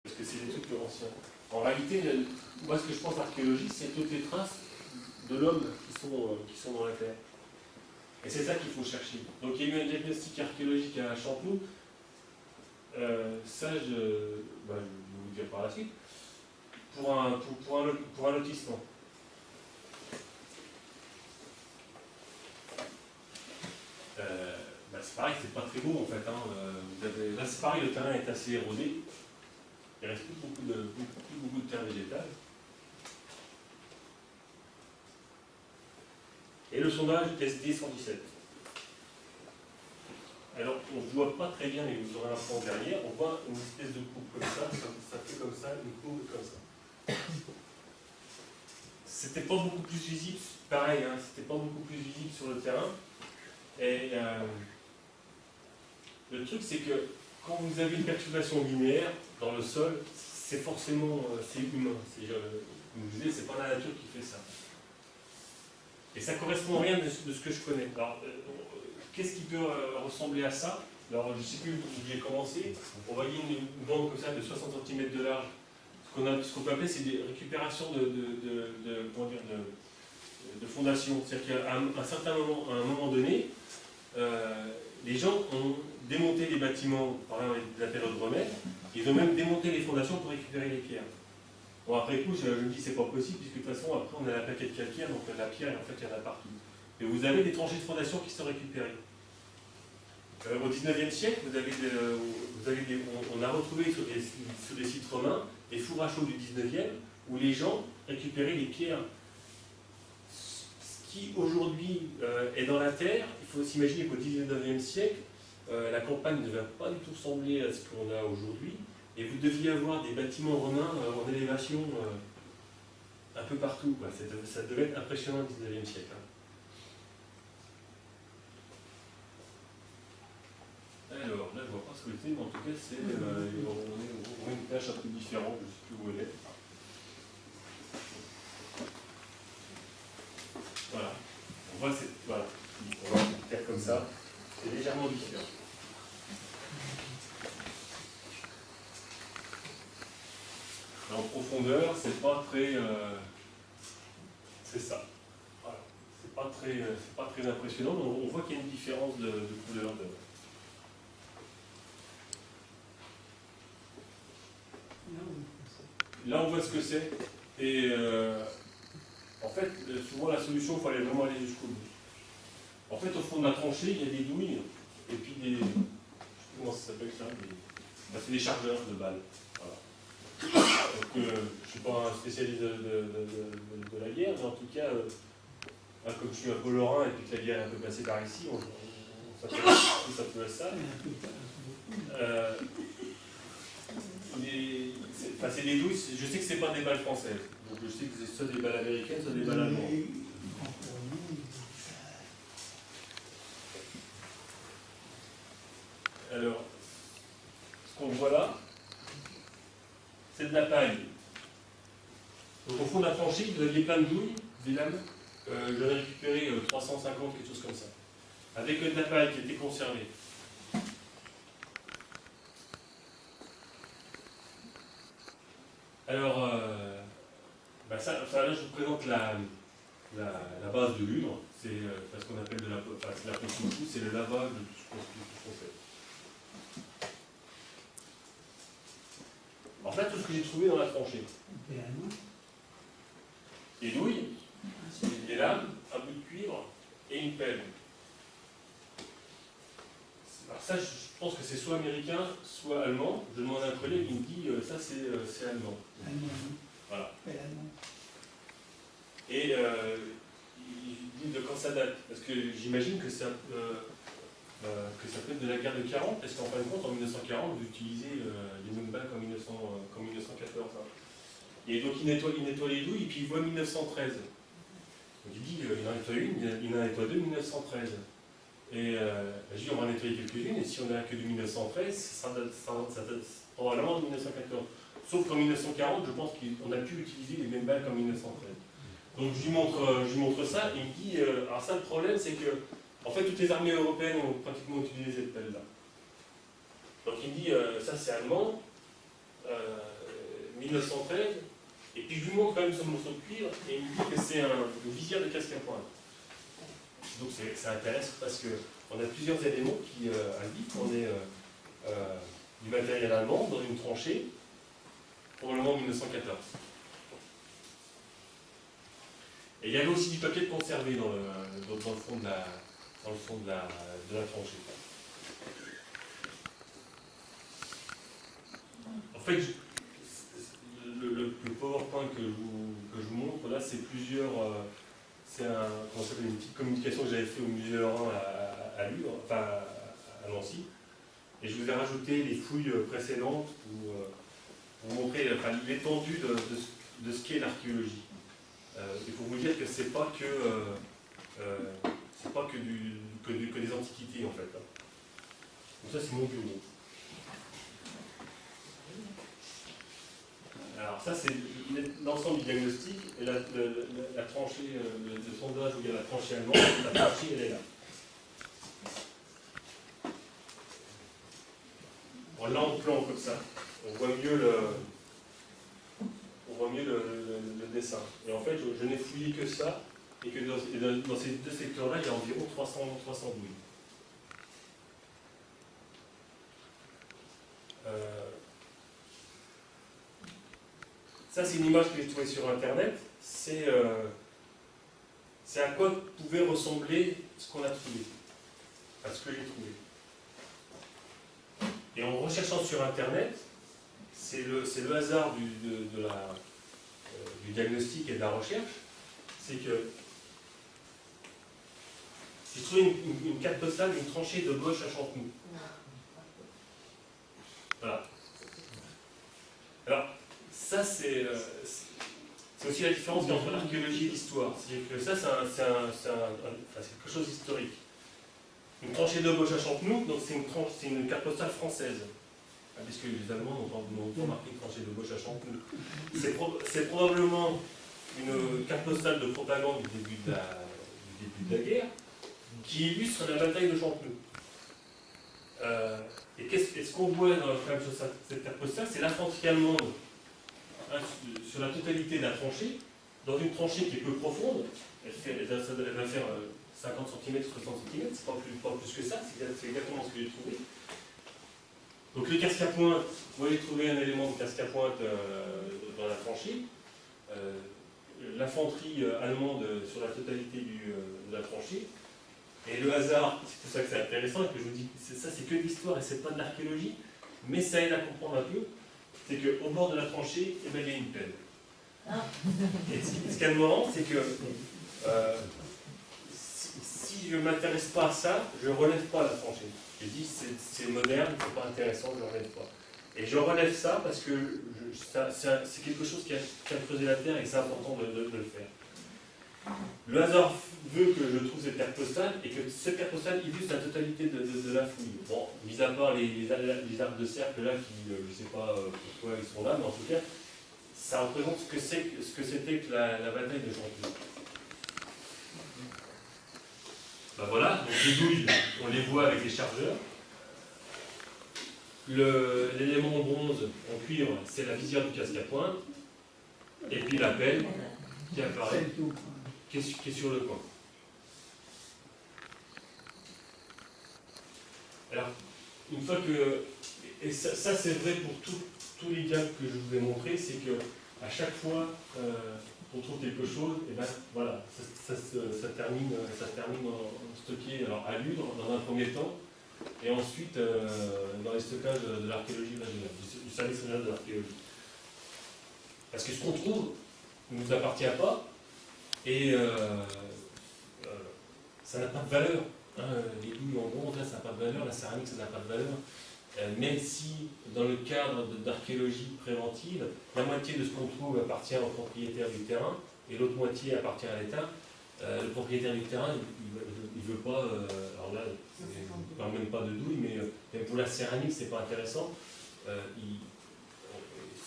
parce que c'est des trucs anciens. En réalité, moi ce que je pense archéologie, c'est toutes les traces de l'homme qui sont dans la terre. Et c'est ça qu'il faut chercher. Donc il y a eu un diagnostic archéologique à Champenoux, ça je vais vous dire par la suite, pour un lotissement. C'est pareil, c'est pas très beau en fait. Là c'est pareil, le terrain est assez érodé. Il reste plus beaucoup de terre végétale. Et le sondage SD 117. Alors on ne voit pas très bien, mais vous aurez un plan derrière, on voit une espèce de coupe comme ça fait comme ça, une coupe comme ça. C'était pas beaucoup plus visible, pareil, c'était pas beaucoup plus visible sur le terrain. Et le truc c'est que quand vous avez une perturbation linéaire dans le sol, c'est forcément c'est humain. Comme je vous disais, c'est pas la nature qui fait ça. Et ça ne correspond à rien de ce que je connais. Alors, qu'est-ce qui peut ressembler à ça? Alors, je ne sais plus où j'ai commencé. On voyait une bande comme ça de 60 cm de large. Ce qu'on peut appeler, c'est des récupérations de fondations. C'est-à-dire qu'à un moment donné, les gens ont démonté les bâtiments, par exemple avec la période remède, ils ont même démonté les fondations pour récupérer les pierres. Bon, après coup, je me dis c'est pas possible, puisque de toute façon, après on a la plaquette calcaire, donc la pierre, en fait, il y en a partout. Et vous avez des tranchées de fondation qui sont récupérées. Au 19e siècle, on a retrouvé sur des sites romains des fours à chaux du 19e où les gens récupéraient les pierres. Ce qui aujourd'hui est dans la terre, il faut s'imaginer qu'au 19e siècle, la campagne ne va pas du tout ressembler à ce qu'on a aujourd'hui. Et vous deviez avoir des bâtiments romains en élévation un peu partout, quoi. Ça devait être impressionnant au 19e siècle. Alors, là, je ne vois pas ce que c'est, mais en tout cas, on a une tâche un peu différente, je ne sais plus où elle est. Voilà. On va faire comme ça. C'est légèrement différent. En profondeur, c'est pas très. C'est ça. Voilà. C'est pas très impressionnant, mais on voit qu'il y a une différence de couleur. Là, on voit ce que c'est. Et en fait, souvent la solution, il faut aller vraiment aller jusqu'au bout. En fait, au fond de la tranchée, il y a des douilles et puis des. Je sais plus comment ça s'appelle ça. C'est des chargeurs de balles. Voilà. Donc, je ne suis pas un spécialiste de la guerre, mais en tout cas, comme je suis un peu lorrain et puis que la guerre est un peu passée par ici, ça peut être ça. C'est des douilles, je sais que ce n'est pas des balles françaises. Donc je sais que c'est soit des balles américaines, soit des balles allemandes. Alors, ce qu'on voit là, c'est de la paille. Donc au fond de la tranchée, vous aviez plein de douilles, des lames. J'en ai récupéré 350, quelque chose comme ça. Avec de la paille qui était conservée. Alors, là je vous présente la base de l'udre. C'est ce qu'on appelle c'est la potion de c'est le lavage de tout ce qu'on fait. En fait, tout ce que j'ai trouvé dans la tranchée. Des douilles, des lames, un bout de cuivre et une pelle. Alors ça, je pense que c'est soit américain, soit allemand. Je demande à un collègue, il me dit ça c'est allemand. Voilà. Et il dit de quand ça date. Parce que j'imagine que ça peut être de la guerre de 40, parce qu'en fin de compte, en 1940, vous utilisez les mêmes balles qu'en 1914. Et donc il nettoie les douilles, et puis il voit 1913. Donc il dit, il en nettoie une, il en nettoie deux, 1913. Et je dis, on va nettoyer quelques-unes, et si on n'a que de 1913, ça date probablement de 1914. Sauf qu'en 1940, je pense qu'on a pu utiliser les mêmes balles qu'en 1913. Donc je lui montre ça, et il me dit, alors ça le problème, c'est que, en fait, toutes les armées européennes ont pratiquement utilisé cette pelle-là. Donc il me dit, ça c'est allemand, 1913, et puis je lui montre quand même ce morceau de cuivre, et il me dit que c'est un visière de casque à pointe. Donc ça intéresse parce qu'on a plusieurs éléments qui indiquent qu'on est du matériel allemand dans une tranchée, probablement en 1914. Et il y avait aussi du papier de conservé dans le fond de la tranchée. En fait, le PowerPoint que je vous montre là, c'est plusieurs. C'est une petite communication que j'avais fait au musée Lorrain à Lure, enfin à Nancy. Et je vous ai rajouté les fouilles précédentes pour vous montrer l'étendue de ce qu'est l'archéologie. Et pour vous dire que c'est pas que des antiquités en fait. Donc ça c'est mon bureau. Alors ça c'est l'ensemble du diagnostic et la tranchée, le sondage où il y a la tranchée allemande, la tranchée elle est là. Bon, là on plante comme ça, on voit mieux le dessin. Et en fait je n'ai fouillé que ça, et que dans ces deux secteurs-là il y a environ 300 douilles. Ça, c'est une image que j'ai trouvée sur Internet. C'est à quoi pouvait ressembler ce qu'on a trouvé, à ce que j'ai trouvé. Et en recherchant sur Internet, c'est le hasard du diagnostic et de la recherche, c'est que j'ai trouvé une carte postale d'une tranchée de Bosch à Chanteloup. Voilà. Alors, ça, c'est aussi la différence entre l'archéologie et l'histoire. C'est-à-dire que ça, c'est quelque chose d'historique. Une tranchée de Bosch à Chanteloup, donc c'est une carte postale française. Parce que les Allemands n'ont pas marqué une tranchée de Bosch à Chanteloup. C'est probablement une carte postale de propagande du début de la guerre qui illustre la bataille de Chanteloup. Et ce qu'on voit quand même sur cette carte postale, c'est l'infanterie allemande sur la totalité de la tranchée, dans une tranchée qui est peu profonde. Elle va faire 50 cm, 60 cm, c'est pas plus que ça, c'est exactement ce que j'ai trouvé. Donc le casque à pointe, moi j'ai trouvé un élément de casque à pointe dans la tranchée. L'infanterie allemande sur la totalité de la tranchée. Et le hasard, c'est pour ça que c'est intéressant, et que je vous dis, ça c'est que de l'histoire et c'est pas de l'archéologie, mais ça aide à comprendre un peu, c'est qu'au bord de la tranchée, il y a une pelle. Et ce qui est marrant, c'est que si je ne m'intéresse pas à ça, je ne relève pas la tranchée. Je dis c'est moderne, c'est pas intéressant, je ne relève pas. Et je relève ça parce que c'est quelque chose qui a creusé la terre et c'est important de le faire. Le hasard veut que je trouve cette carte postale et que cette carte postale illustre la totalité de la fouille. Bon, mis à part les arbres de cercle là qui, je ne sais pas pourquoi ils sont là, mais en tout cas, ça représente ce que c'était que la bataille de Chanteloup. Ben voilà, donc les douilles, on les voit avec les chargeurs. L'élément en bronze, en cuivre, c'est la visière du casque à pointe. Et puis la pelle qui apparaît, qui est sur le coin. Alors, une fois que... Et ça c'est vrai pour tous les diagrammes que je vous ai montrés, c'est que à chaque fois qu'on trouve quelque chose, et ben voilà, ça termine en stocké alors, à Ludre dans un premier temps, et ensuite dans les stockages de l'archéologie régionale, du service régional de l'archéologie. Parce que ce qu'on trouve ne nous appartient pas, et ça n'a pas de valeur. Hein, les douilles en bronze, là, ça n'a pas de valeur, la céramique, ça n'a pas de valeur. Même si, dans le cadre d'archéologie préventive, la moitié de ce qu'on trouve appartient au propriétaire du terrain, et l'autre moitié appartient à l'État, le propriétaire du terrain, il ne veut pas, alors là, je ne parle même pas de douille, mais pour la céramique, c'est pas intéressant.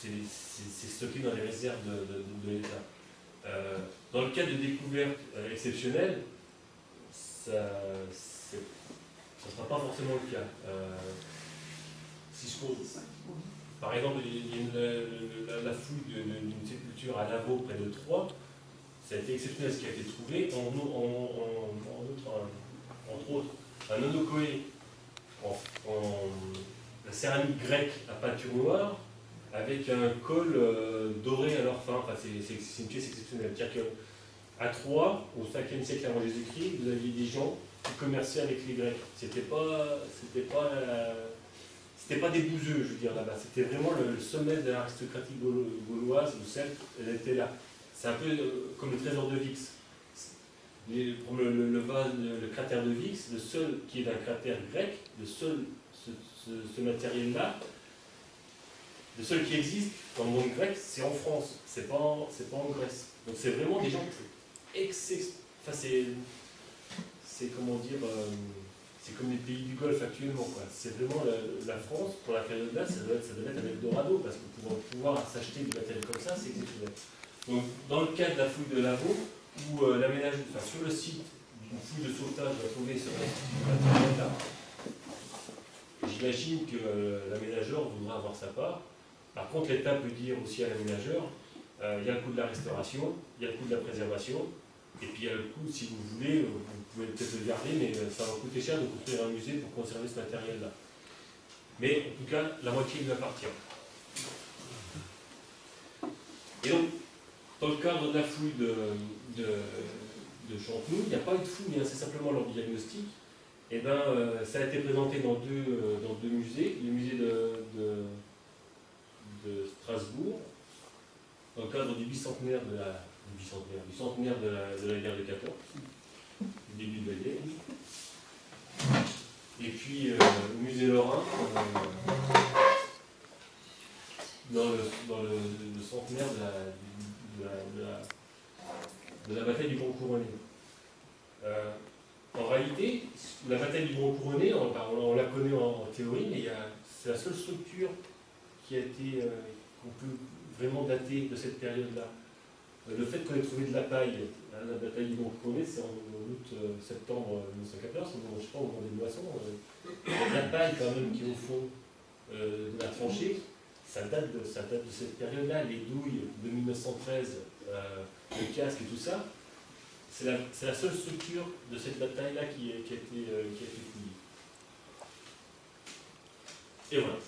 C'est stocké dans les réserves de l'État. Dans le cas de découvertes exceptionnelles, ça ne sera pas forcément le cas. Si je trouve, par exemple, la fouille d'une sépulture à Lavaux près de Troyes, ça a été exceptionnel ce qui a été trouvé, entre autres, un onokoé en la céramique grecque à peinture noire, avec un col doré à leur fin. Enfin, c'est une pièce exceptionnelle. C'est-à-dire qu'à Troyes, au 5e siècle avant Jésus-Christ, vous aviez des gens qui commerçaient avec les Grecs. C'était pas des bouseux, je veux dire, là-bas. C'était vraiment le sommet de l'aristocratie gauloise, ou celte, elle était là. C'est un peu comme le trésor de Vix. Pour le cratère de Vix, le seul qui est un cratère grec, ce matériel-là, le seul qui existe dans le monde grec, c'est en France, c'est pas en Grèce. Donc c'est vraiment des gens enfin c'est comment dire, c'est comme les pays du Golfe actuellement, quoi. C'est vraiment la France, pour la période-là, ça doit être un Eldorado, parce que pour pouvoir s'acheter du matériel comme ça, c'est exceptionnel. Donc dans le cadre de la fouille de Lavaux, où sur le site d'une fouille de sauvetage va trouver ce matériel-là, j'imagine que l'aménageur voudra avoir sa part. Par contre, l'État peut dire aussi à l'aménageur, il y a le coût de la restauration, il y a le coût de la préservation, et puis il y a le coût, si vous voulez, vous pouvez peut-être le garder, mais ça va coûter cher de construire un musée pour conserver ce matériel-là. Mais en tout cas, la moitié lui appartient. Et donc, dans le cadre de la fouille de Chanteloup, il n'y a pas eu de fouille, hein, c'est simplement leur diagnostic. Et ben, ça a été présenté dans deux musées, le musée de Strasbourg, dans le cadre du bicentenaire de la guerre de 14, du début de la guerre. Et puis au musée Lorrain, dans le centenaire de la bataille du Grand Couronné. En réalité, la bataille du Grand Couronné, on la connaît en théorie, mais c'est la seule structure qui a été, qu'on peut vraiment dater de cette période-là. Le fait qu'on ait trouvé de la paille, la bataille du Grand Couronné, c'est en août-septembre 1914, je ne sais pas, au moment des moissons, la paille quand même qui est au fond de la tranchée, ça date de cette période-là, les douilles de 1913, le casque et tout ça, c'est la seule structure de cette bataille-là qui a été fouillée. Et voilà.